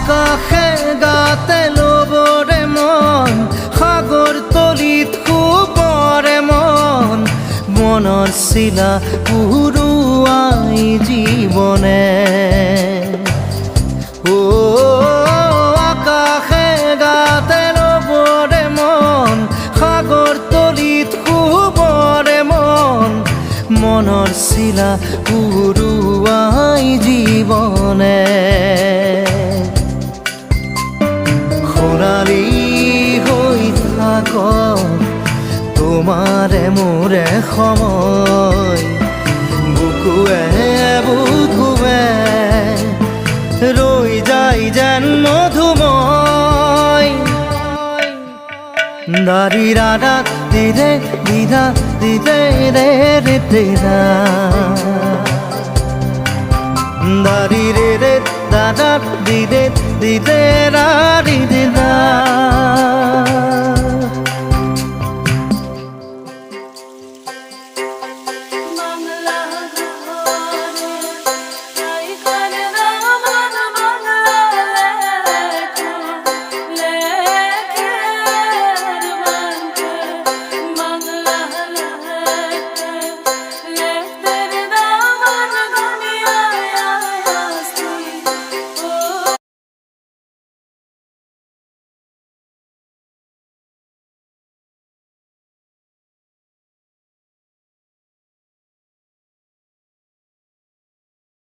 আকাশে গাতে ল'বৰে মন সাগৰ তলিত শুবৰে মন মনৰ চিলা উৰুৱাই জীৱনে আকাশে গাতে ল'বৰে মন সাগৰ তলিত শুবৰে মন মনৰ চিলা উৰুৱাই জীৱনে খৰালি হৈ থাক তোমাৰে মোৰে সময় বুকুৱে বুকুৱে ৰৈ যায় যেন মধুময় দাৰি ৰাধা দিদে দিদা দিদে ৰে ৰে দিদা দাৰি ৰে ৰে দাদা দিদে দিদে ৰা দিদা